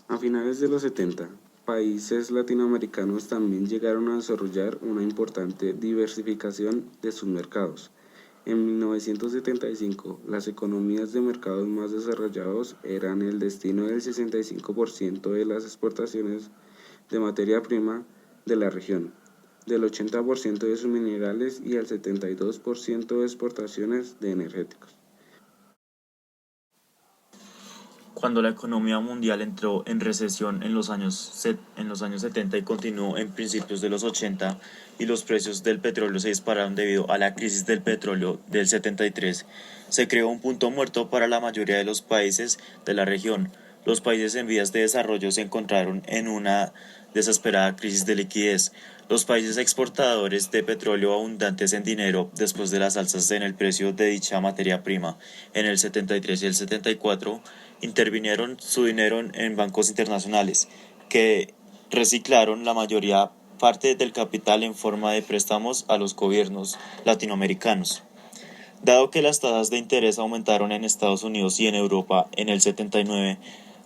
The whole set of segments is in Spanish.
A finales de los 70, países latinoamericanos también llegaron a desarrollar una importante diversificación de sus mercados. En 1975, las economías de mercados más desarrollados eran el destino del 65% de las exportaciones de materia prima de la región, del 80% de sus minerales y el 72% de exportaciones de energéticos. Cuando la economía mundial entró en recesión en los años 70 y continuó en principios de los 80 y los precios del petróleo se dispararon debido a la crisis del petróleo del 73, se creó un punto muerto para la mayoría de los países de la región. Los países en vías de desarrollo se encontraron en una desesperada crisis de liquidez. Los países exportadores de petróleo abundantes en dinero después de las alzas en el precio de dicha materia prima en el 73 y el 74 intervinieron su dinero en bancos internacionales que reciclaron la mayoría parte del capital en forma de préstamos a los gobiernos latinoamericanos. Dado que las tasas de interés aumentaron en Estados Unidos y en Europa en el 79,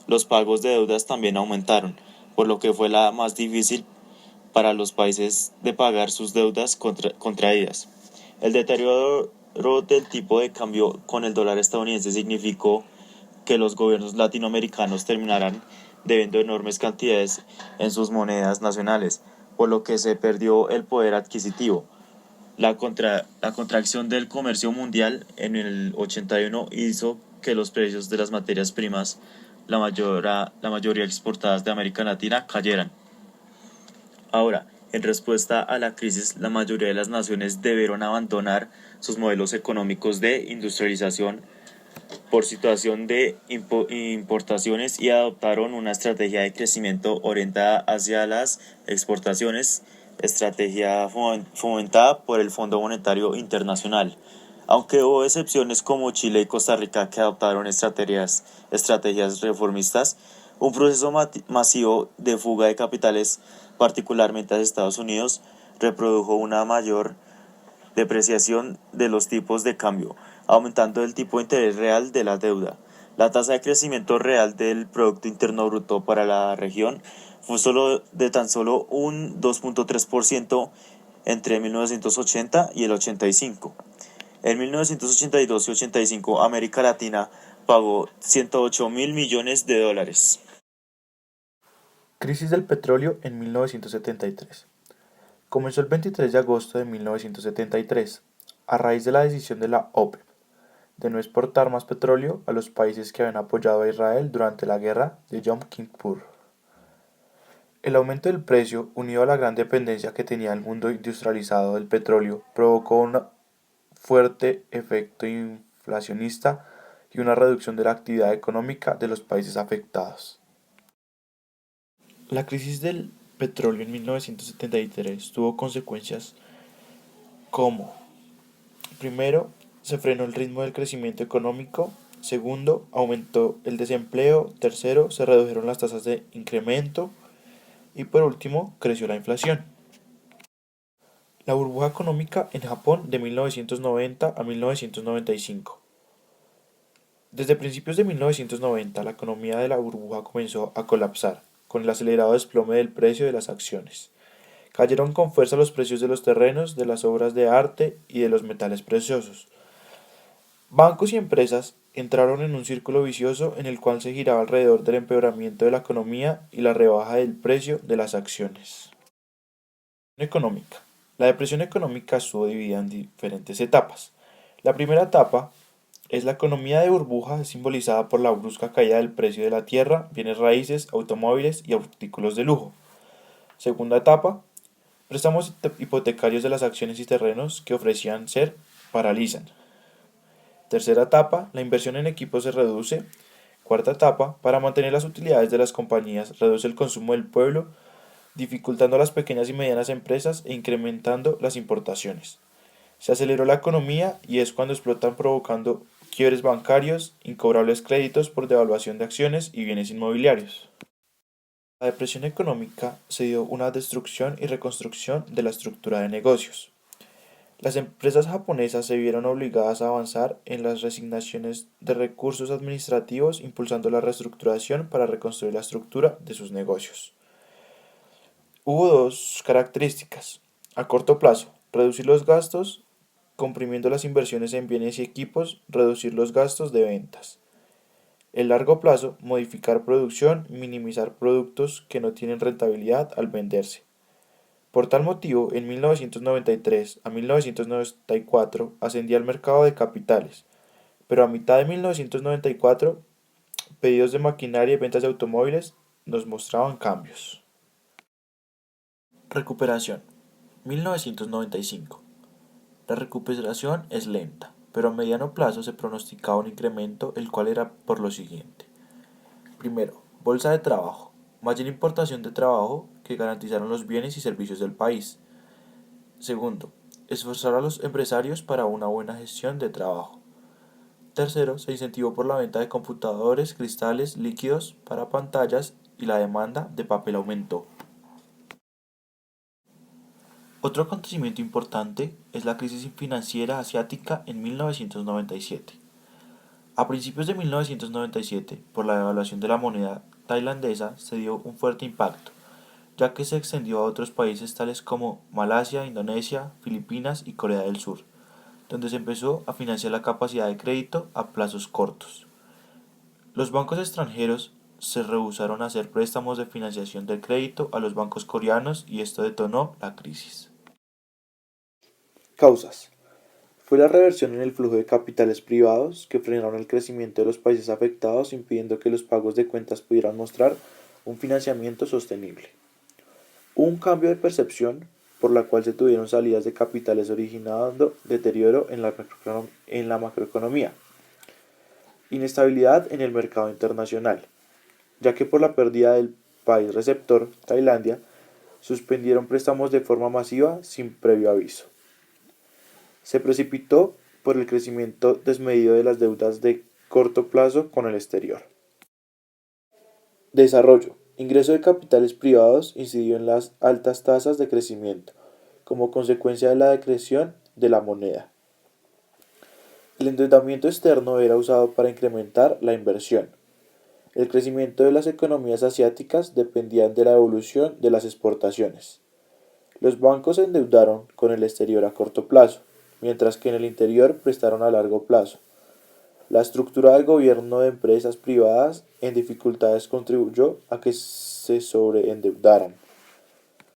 los pagos de deudas también aumentaron, por lo que fue la más difícil para los países de pagar sus deudas contraídas. El deterioro del tipo de cambio con el dólar estadounidense significó que los gobiernos latinoamericanos terminarán debiendo enormes cantidades en sus monedas nacionales, por lo que se perdió el poder adquisitivo. La contracción del comercio mundial en el 81 hizo que los precios de las materias primas, la mayoría exportadas de América Latina, cayeran. Ahora, en respuesta a la crisis, la mayoría de las naciones debieron abandonar sus modelos económicos de industrialización por situación de importaciones y adoptaron una estrategia de crecimiento orientada hacia las exportaciones, estrategia fomentada por el Fondo Monetario Internacional. Aunque hubo excepciones como Chile y Costa Rica que adoptaron estrategias reformistas, un proceso masivo de fuga de capitales, particularmente a Estados Unidos, reprodujo una mayor depreciación de los tipos de cambio, aumentando el tipo de interés real de la deuda. La tasa de crecimiento real del Producto Interno Bruto para la región fue de tan solo un 2.3% entre 1980 y el 85. En 1982 y 85, América Latina pagó 108.000 millones de dólares. Crisis del petróleo en 1973. Comenzó el 23 de agosto de 1973, a raíz de la decisión de la OPEP de no exportar más petróleo a los países que habían apoyado a Israel durante la guerra de Yom Kippur. El aumento del precio, unido a la gran dependencia que tenía el mundo industrializado del petróleo, provocó un fuerte efecto inflacionista y una reducción de la actividad económica de los países afectados. La crisis del petróleo en 1973 tuvo consecuencias como, primero, se frenó el ritmo del crecimiento económico; segundo, aumentó el desempleo; tercero, se redujeron las tasas de incremento; y por último, creció la inflación. La burbuja económica en Japón de 1990 a 1995. Desde principios de 1990, la economía de la burbuja comenzó a colapsar, con el acelerado desplome del precio de las acciones. Cayeron con fuerza los precios de los terrenos, de las obras de arte y de los metales preciosos. Bancos y empresas entraron en un círculo vicioso en el cual se giraba alrededor del empeoramiento de la economía y la rebaja del precio de las acciones. Económica. La depresión económica estuvo dividida en diferentes etapas. La primera etapa es la economía de burbuja, simbolizada por la brusca caída del precio de la tierra, bienes raíces, automóviles y artículos de lujo. Segunda etapa, préstamos hipotecarios de las acciones y terrenos que ofrecían ser paralizan. Tercera etapa, la inversión en equipos se reduce. Cuarta etapa, para mantener las utilidades de las compañías, reduce el consumo del pueblo, dificultando a las pequeñas y medianas empresas e incrementando las importaciones. Se aceleró la economía y es cuando explotan, provocando quiebres bancarios, incobrables créditos por devaluación de acciones y bienes inmobiliarios. La depresión económica se dio una destrucción y reconstrucción de la estructura de negocios. Las empresas japonesas se vieron obligadas a avanzar en las resignaciones de recursos administrativos, impulsando la reestructuración para reconstruir la estructura de sus negocios. Hubo dos características. A corto plazo, reducir los gastos, comprimiendo las inversiones en bienes y equipos, reducir los gastos de ventas. El largo plazo, modificar producción, minimizar productos que no tienen rentabilidad al venderse. Por tal motivo, en 1993 a 1994 ascendía al mercado de capitales, pero a mitad de 1994, pedidos de maquinaria y ventas de automóviles nos mostraban cambios. Recuperación. 1995. La recuperación es lenta, pero a mediano plazo se pronosticaba un incremento, el cual era por lo siguiente. Primero, bolsa de trabajo, mayor importación de trabajo que garantizaron los bienes y servicios del país. Segundo, esforzar a los empresarios para una buena gestión de trabajo. Tercero, se incentivó por la venta de computadores, cristales, líquidos para pantallas y la demanda de papel aumentó. Otro acontecimiento importante es la crisis financiera asiática en 1997. A principios de 1997, por la devaluación de la moneda tailandesa, se dio un fuerte impacto, ya que se extendió a otros países tales como Malasia, Indonesia, Filipinas y Corea del Sur, donde se empezó a financiar la capacidad de crédito a plazos cortos. Los bancos extranjeros se rehusaron a hacer préstamos de financiación del crédito a los bancos coreanos y esto detonó la crisis. Causas. Fue la reversión en el flujo de capitales privados que frenaron el crecimiento de los países afectados, impidiendo que los pagos de cuentas pudieran mostrar un financiamiento sostenible. Hubo un cambio de percepción por la cual se tuvieron salidas de capitales originando deterioro en la macroeconomía. Inestabilidad en el mercado internacional, ya que por la pérdida del país receptor, Tailandia, suspendieron préstamos de forma masiva sin previo aviso. Se precipitó por el crecimiento desmedido de las deudas de corto plazo con el exterior. Desarrollo. Ingreso de capitales privados incidió en las altas tasas de crecimiento, como consecuencia de la depreciación de la moneda. El endeudamiento externo era usado para incrementar la inversión. El crecimiento de las economías asiáticas dependía de la evolución de las exportaciones. Los bancos se endeudaron con el exterior a corto plazo, mientras que en el interior prestaron a largo plazo. La estructura del gobierno de empresas privadas en dificultades contribuyó a que se sobreendeudaran.